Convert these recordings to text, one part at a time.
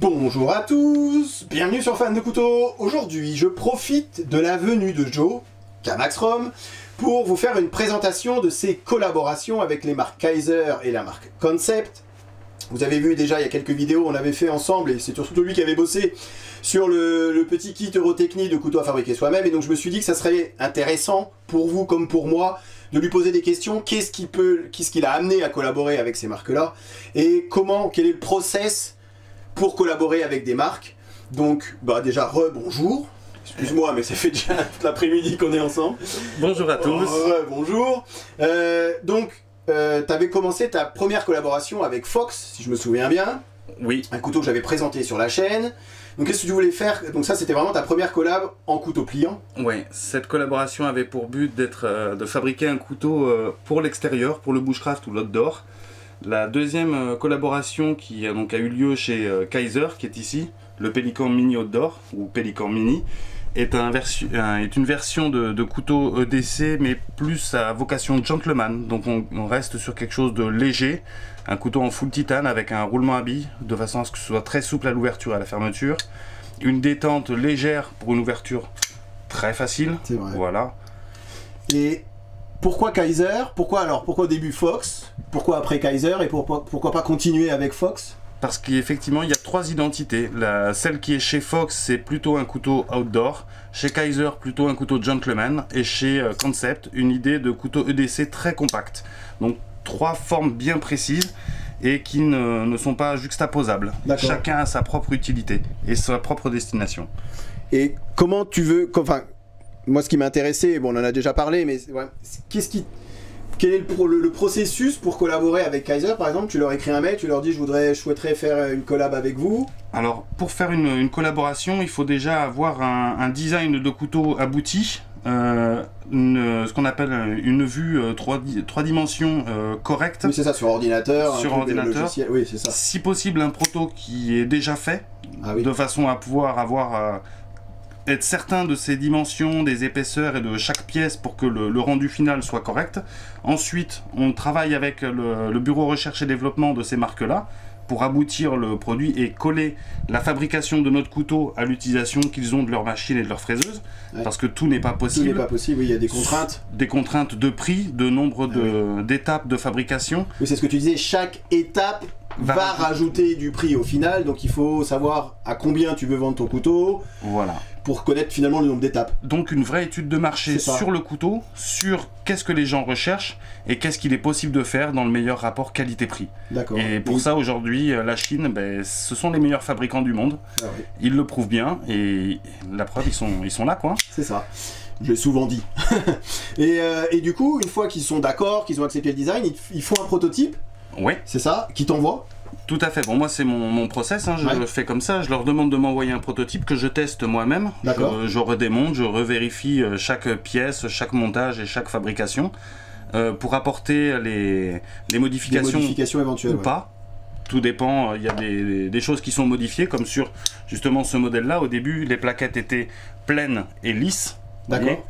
Bonjour à tous, bienvenue sur Fan de Couteaux. Aujourd'hui, je profite de la venue de Joe, Kamaxrom, pour vous faire une présentation de ses collaborations avec les marques Kaiser et la marque Concept. Vous avez vu déjà, il y a quelques vidéos, on avait fait ensemble, et c'est surtout lui qui avait bossé sur le petit kit Eurotechnie de couteaux à fabriquer soi-même. Et donc je me suis dit que ça serait intéressant pour vous comme pour moi de lui poser des questions. Qu'est-ce qui l'a amené à collaborer avec ces marques-là, et quel est le process pour collaborer avec des marques. Donc, déjà, bonjour. Excuse-moi, mais ça fait déjà toute l'après-midi qu'on est ensemble. Bonjour à tous. Bonjour. Tu avais commencé ta première collaboration avec Fox, si je me souviens bien. Oui. Un couteau que j'avais présenté sur la chaîne. Donc, qu'est-ce que tu voulais faire? Donc ça, c'était vraiment ta première collab en couteau pliant. Oui, cette collaboration avait pour but de fabriquer un couteau pour l'extérieur, pour le bushcraft ou l'outdoor. La deuxième collaboration qui a eu lieu chez Kaiser, qui est ici, le Pélican Mini Outdoor, ou Pélican Mini, est une version de couteau EDC, mais plus à vocation gentleman. Donc on reste sur quelque chose de léger, un couteau en full titane avec un roulement à billes, de façon à ce que ce soit très souple à l'ouverture et à la fermeture. Une détente légère pour une ouverture très facile. C'est vrai. Voilà. Et pourquoi Kaiser? Pourquoi au début Fox? Pourquoi après Kaiser? Et pourquoi pas continuer avec Fox? Parce qu'effectivement, il y a trois identités. Celle qui est chez Fox, c'est plutôt un couteau outdoor. Chez Kaiser, plutôt un couteau gentleman. Et chez Concept, une idée de couteau EDC très compact. Donc, trois formes bien précises et qui ne sont pas juxtaposables. Chacun a sa propre utilité et sa propre destination. Et comment tu veux... Moi, ce qui m'intéressait, on en a déjà parlé, mais quel est le processus pour collaborer avec Kaiser, par exemple? Tu leur écris un mail, tu leur dis je souhaiterais faire une collab avec vous. Alors, pour faire une collaboration, il faut déjà avoir un design de couteau abouti, ce qu'on appelle une vue 3 dimensions correcte. Oui, c'est ça, sur ordinateur. Sur ordinateur. Oui, c'est ça. Si possible, un proto qui est déjà fait, de façon à pouvoir être certain de ses dimensions, des épaisseurs et de chaque pièce pour que le rendu final soit correct. Ensuite, on travaille avec le bureau recherche et développement de ces marques-là pour aboutir le produit et coller la fabrication de notre couteau à l'utilisation qu'ils ont de leur machine et de leur fraiseuse. Ouais. Parce que tout n'est pas possible. Tout n'est pas possible, oui, il y a des contraintes. Des contraintes de prix, de nombre d'étapes de fabrication. Oui, c'est ce que tu disais, chaque étape va rajouter du prix au final, donc il faut savoir à combien tu veux vendre ton couteau. Voilà. Pour connaître finalement le nombre d'étapes. Donc une vraie étude de marché sur le couteau, sur qu'est-ce que les gens recherchent et qu'est-ce qu'il est possible de faire dans le meilleur rapport qualité-prix. D'accord. Et pour ça aujourd'hui, la Chine, ce sont les meilleurs fabricants du monde. Ah oui. Ils le prouvent bien et la preuve, ils sont là quoi. C'est ça. Je l'ai souvent dit. et du coup, une fois qu'ils sont d'accord, qu'ils ont accepté le design, ils font un prototype. Oui. C'est ça, qui t'envoie. Tout à fait. Bon, moi, c'est mon process. Je le fais comme ça. Je leur demande de m'envoyer un prototype que je teste moi-même. Je redémonte, je revérifie chaque pièce, chaque montage et chaque fabrication pour apporter les modifications éventuelles ou pas. Tout dépend. Il y a des choses qui sont modifiées, comme sur justement ce modèle-là. Au début, les plaquettes étaient pleines et lisses. D'accord.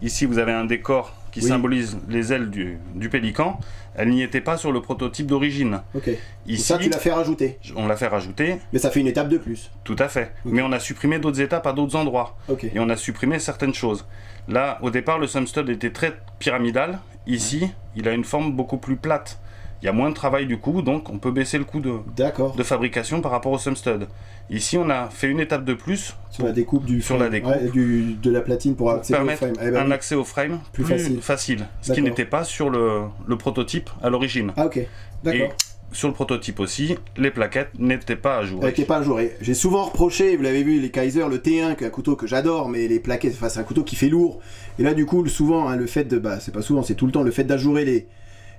Ici, vous avez un décor qui symbolise les ailes du pélican. Elle n'y était pas sur le prototype d'origine. Ok. Ici, ça, tu l'as fait rajouter. On l'a fait rajouter. Mais ça fait une étape de plus. Tout à fait. Okay. Mais on a supprimé d'autres étapes à d'autres endroits. Okay. Et on a supprimé certaines choses. Là, au départ, le thumb stud était très pyramidal. Ici, il a une forme beaucoup plus plate. Il y a moins de travail du coup, donc on peut baisser le coût de fabrication par rapport au thumb stud. Ici, on a fait une étape de plus sur la découpe de la platine pour permettre un accès au frame plus facile. Ce qui n'était pas sur le prototype à l'origine. Ah ok, d'accord. Et sur le prototype aussi, les plaquettes n'étaient pas ajourées. Elles n'étaient pas ajourées. J'ai souvent reproché, vous l'avez vu, les Kaiser, le T1, qui est un couteau que j'adore, mais les plaquettes, c'est un couteau qui fait lourd. Et là, du coup, souvent, le fait de, c'est pas souvent, c'est tout le temps, le fait d'ajourer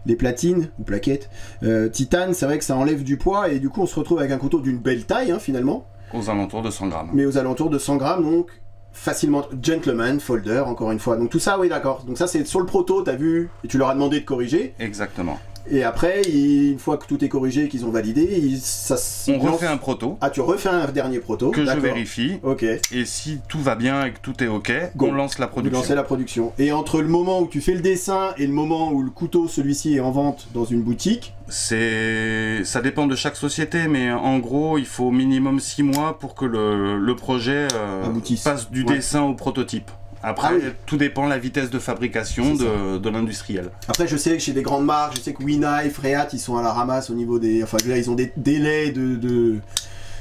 les platines ou plaquettes titane, c'est vrai que ça enlève du poids et du coup on se retrouve avec un couteau d'une belle taille finalement. Aux alentours de 100 grammes. Mais aux alentours de 100 grammes, donc facilement gentleman, folder, encore une fois. Donc tout ça, oui d'accord. Donc ça c'est sur le proto, t'as vu, et tu leur as demandé de corriger. Exactement. Et après, une fois que tout est corrigé et qu'ils ont validé, on refait un proto. Ah, tu refais un dernier proto. Que je vérifie. Ok. Et si tout va bien et que tout est ok, on lance la production. Lancer la production. Et entre le moment où tu fais le dessin et le moment où le couteau, celui-ci, est en vente dans une boutique, ça dépend de chaque société, mais en gros, il faut minimum 6 mois pour que le projet passe du dessin au prototype. Après, tout dépend de la vitesse de fabrication de l'industriel. Après, je sais que chez des grandes marques, je sais que WeKnife, Reat, ils sont à la ramasse au niveau des... Enfin, là, ils ont des délais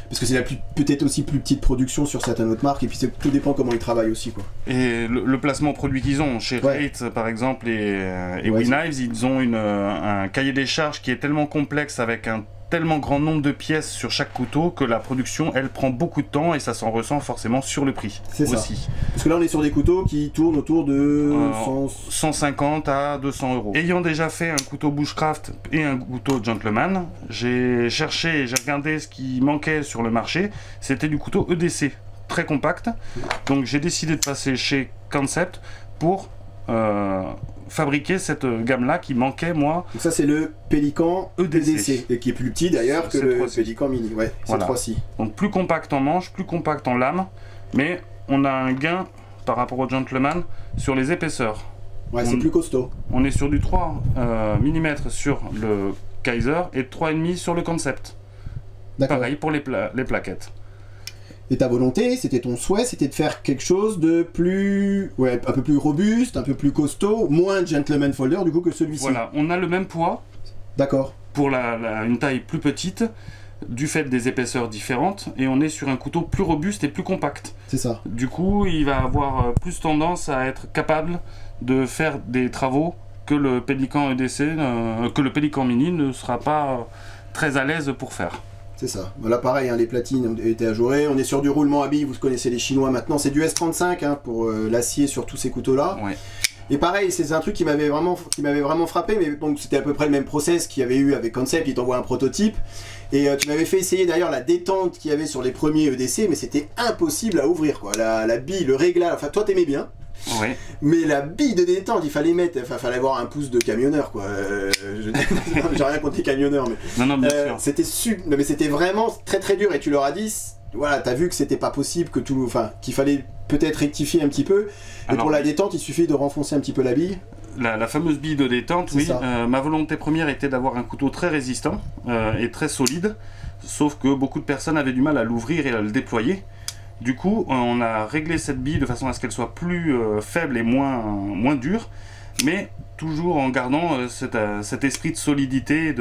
parce que c'est la peut-être aussi plus petite production sur certaines autres marques, et puis tout dépend comment ils travaillent aussi, quoi. Et le placement produit qu'ils ont, chez Rate par exemple et WeKnives, ils ont un cahier des charges qui est tellement complexe avec un tellement grand nombre de pièces sur chaque couteau que la production, elle prend beaucoup de temps et ça s'en ressent forcément sur le prix aussi. Ça. Parce que là, on est sur des couteaux qui tournent autour de 150 à 200 euros. Ayant déjà fait un couteau bushcraft et un couteau gentleman, j'ai cherché et j'ai regardé ce qui manquait sur le marché. C'était du couteau EDC, très compact. Donc j'ai décidé de passer chez Concept pour fabriquer cette gamme-là qui manquait, moi. Donc ça, c'est le Pélican EDC, et qui est plus petit d'ailleurs que le Pélican Mini. Ouais, voilà. C'est 3-6. Donc plus compact en manche, plus compact en lame, mais on a un gain par rapport au Gentleman sur les épaisseurs. Ouais, c'est plus costaud. On est sur du 3 mm sur le Kaiser et 3,5 sur le Concept. Pareil pour les plaquettes. Et ta volonté, c'était ton souhait, c'était de faire quelque chose de plus... Ouais, un peu plus robuste, un peu plus costaud, moins gentleman folder du coup que celui-ci. Voilà, on a le même poids. D'accord. Pour une taille plus petite, du fait des épaisseurs différentes, et on est sur un couteau plus robuste et plus compact. C'est ça. Du coup, il va avoir plus tendance à être capable de faire des travaux que le Pélican EDC, que le Pélican Mini ne sera pas très à l'aise pour faire. C'est ça. Là, pareil, hein, les platines ont été ajourées. On est sur du roulement à billes, vous connaissez les Chinois maintenant. C'est du S35 hein, pour l'acier sur tous ces couteaux-là. Ouais. Et pareil, c'est un truc qui m'avait vraiment frappé, mais donc c'était à peu près le même process qu'il y avait eu avec Concept, ils t'envoient un prototype. Et tu m'avais fait essayer d'ailleurs la détente qu'il y avait sur les premiers EDC, mais c'était impossible à ouvrir, quoi. La bille, le réglage, enfin toi t'aimais bien. Ouais. Mais la bille de détente, il fallait fallait avoir un pouce de camionneur, quoi. J'ai rien contre les camionneurs, mais non, bien sûr. Mais c'était vraiment très très dur, et tu leur as dit, voilà, t'as vu que c'était pas possible, qu'il fallait peut-être rectifier un petit peu. Et alors, pour la détente, il suffit de renfoncer un petit peu la bille. La fameuse bille de détente, oui. Ma volonté première était d'avoir un couteau très résistant et très solide, sauf que beaucoup de personnes avaient du mal à l'ouvrir et à le déployer. Du coup, on a réglé cette bille de façon à ce qu'elle soit plus faible et moins dure, mais toujours en gardant cet esprit de solidité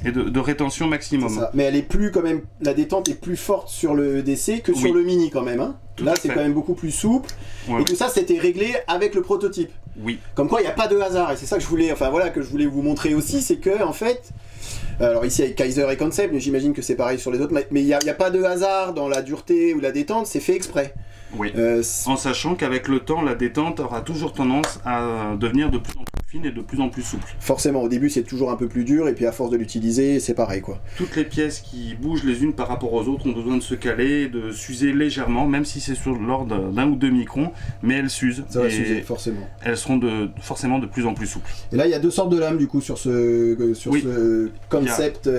et de rétention maximum. Ça. Mais elle est plus quand même, la détente est plus forte sur le EDC que sur le Mini quand même. Hein. Là, c'est quand même beaucoup plus souple. Ouais. Et tout ça, c'était réglé avec le prototype. Oui. Comme quoi, il n'y a pas de hasard. Et c'est ça que je voulais, que je voulais vous montrer aussi, c'est que en fait. Alors ici avec Kaiser et Concept, mais j'imagine que c'est pareil sur les autres, mais il n'y a pas de hasard dans la dureté ou la détente, c'est fait exprès. Oui, en sachant qu'avec le temps, la détente aura toujours tendance à devenir de plus en plus fine et de plus en plus souple. Forcément, au début c'est toujours un peu plus dur, et puis à force de l'utiliser, c'est pareil quoi. Toutes les pièces qui bougent les unes par rapport aux autres ont besoin de se caler, de s'user légèrement, même si c'est sur l'ordre d'1 ou 2 microns, mais elles s'usent. Ça va s'user, forcément. Elles seront forcément de plus en plus souples. Et là, il y a deux sortes de lames du coup sur ce Concept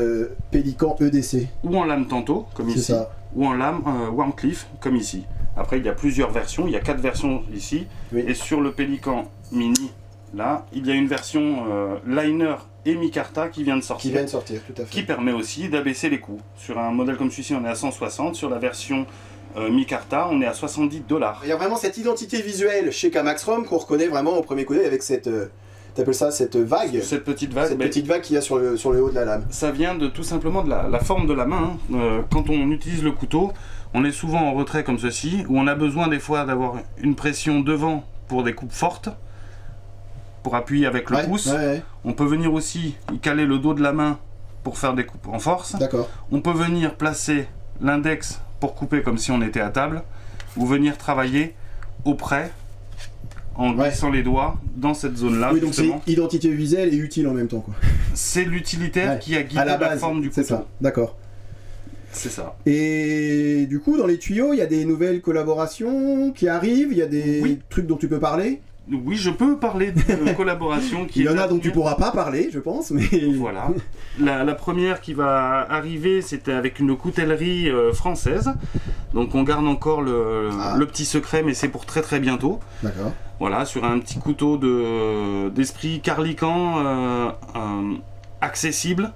Pélican EDC. Ou en lame Tanto, comme ici, ça. Ou en lame Warmcliffe, comme ici. Après, il y a plusieurs versions, il y a 4 versions ici. Oui. Et sur le Pélican Mini, là, il y a une version liner et micarta qui vient de sortir. Qui vient de sortir, tout à fait. Qui permet aussi d'abaisser les coûts. Sur un modèle comme celui-ci, on est à 160. Sur la version micarta, on est à 70 $. Il y a vraiment cette identité visuelle chez Kamaxrom qu'on reconnaît vraiment au premier coup d'œil avec cette... T'appelles ça cette vague? Cette petite vague. Cette petite vague qu'il y a sur le haut de la lame. Ça vient tout simplement de la forme de la main. Hein. Quand on utilise le couteau, on est souvent en retrait comme ceci, où on a besoin des fois d'avoir une pression devant pour des coupes fortes, pour appuyer avec le pouce. Ouais. On peut venir aussi y caler le dos de la main pour faire des coupes en force. D'accord. On peut venir placer l'index pour couper comme si on était à table, ou venir travailler auprès, en glissant les doigts dans cette zone-là. Oui, donc c'est identité visuelle et utile en même temps. C'est l'utilitaire qui a guidé la forme du couteau. C'est ça, d'accord. C'est ça. Et du coup, dans les tuyaux, il y a des nouvelles collaborations qui arrivent, il y a des trucs dont tu peux parler? Oui, je peux parler d'une collaboration qui Il y en a dont tu pourras pas parler, je pense, mais... Voilà. La première qui va arriver, c'était avec une coutellerie française. Donc on garde encore le petit secret, mais c'est pour très très bientôt. D'accord. Voilà, sur un petit couteau d'esprit carlicant accessible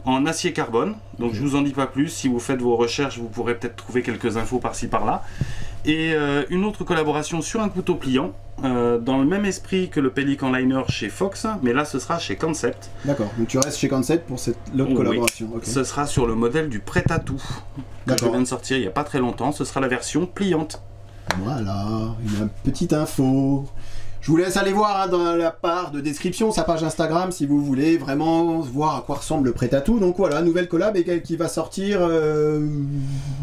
en acier carbone. Donc je vous en dis pas plus. Si vous faites vos recherches, vous pourrez peut-être trouver quelques infos par-ci par-là. Et une autre collaboration sur un couteau pliant, dans le même esprit que le Pelican Liner chez Fox, mais là ce sera chez Concept. D'accord, donc tu restes chez Concept pour l'autre collaboration. Oui. Okay. Ce sera sur le modèle du prêt-à-tout, que je viens de sortir il n'y a pas très longtemps. Ce sera la version pliante. Voilà, une petite info. Je vous laisse aller voir dans la barre de description sa page Instagram si vous voulez vraiment voir à quoi ressemble le prêt-à-tout. Donc voilà, nouvelle collab et qui va sortir...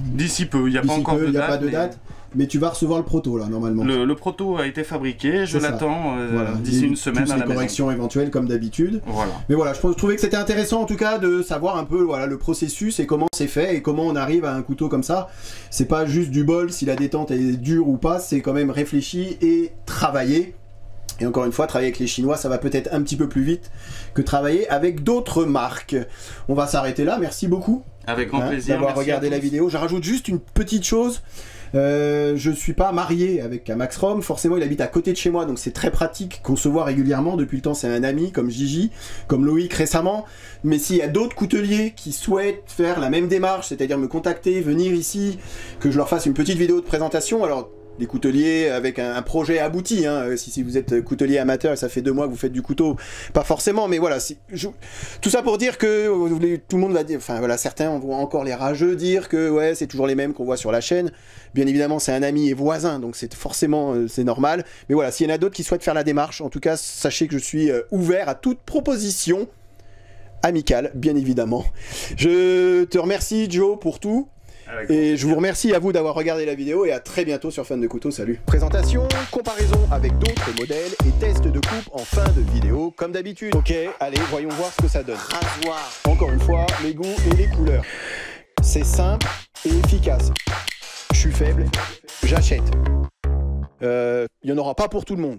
D'ici peu, il n'y a pas encore de date. Mais tu vas recevoir le proto là normalement. Le proto a été fabriqué, je l'attends d'ici une semaine à la maison. Corrections éventuelles comme d'habitude. Voilà. Mais voilà, je trouvais que c'était intéressant en tout cas de savoir un peu le processus et comment c'est fait et comment on arrive à un couteau comme ça. C'est pas juste du bol si la détente est dure ou pas, c'est quand même réfléchi et travaillé. Et encore une fois, travailler avec les Chinois, ça va peut-être un petit peu plus vite que travailler avec d'autres marques. On va s'arrêter là, merci beaucoup. Avec grand plaisir. D'avoir regardé la vidéo. Je rajoute juste une petite chose. Je suis pas marié avec Max Rom, forcément il habite à côté de chez moi, donc c'est très pratique qu'on se voit régulièrement. Depuis le temps c'est un ami, comme Gigi, comme Loïc récemment. Mais s'il y a d'autres couteliers qui souhaitent faire la même démarche, c'est-à-dire me contacter, venir ici, que je leur fasse une petite vidéo de présentation, alors... des couteliers avec un projet abouti, hein. Si vous êtes coutelier amateur et ça fait 2 mois que vous faites du couteau, pas forcément, mais voilà, tout ça pour dire que tout le monde va dire, enfin voilà, certains vont encore les rageux dire que ouais, c'est toujours les mêmes qu'on voit sur la chaîne. Bien évidemment, c'est un ami et voisin, donc c'est forcément c'est normal. Mais voilà, s'il y en a d'autres qui souhaitent faire la démarche, en tout cas, sachez que je suis ouvert à toute proposition amicale, bien évidemment. Je te remercie, Joe, pour tout. Et je vous remercie à vous d'avoir regardé la vidéo et à très bientôt sur Fan de Couteau, salut. Présentation, comparaison avec d'autres modèles et test de coupe en fin de vidéo comme d'habitude. Ok, allez, voyons voir ce que ça donne. Rasoir. Encore une fois, les goûts et les couleurs. C'est simple et efficace. Je suis faible, j'achète. Il n'y en aura pas pour tout le monde.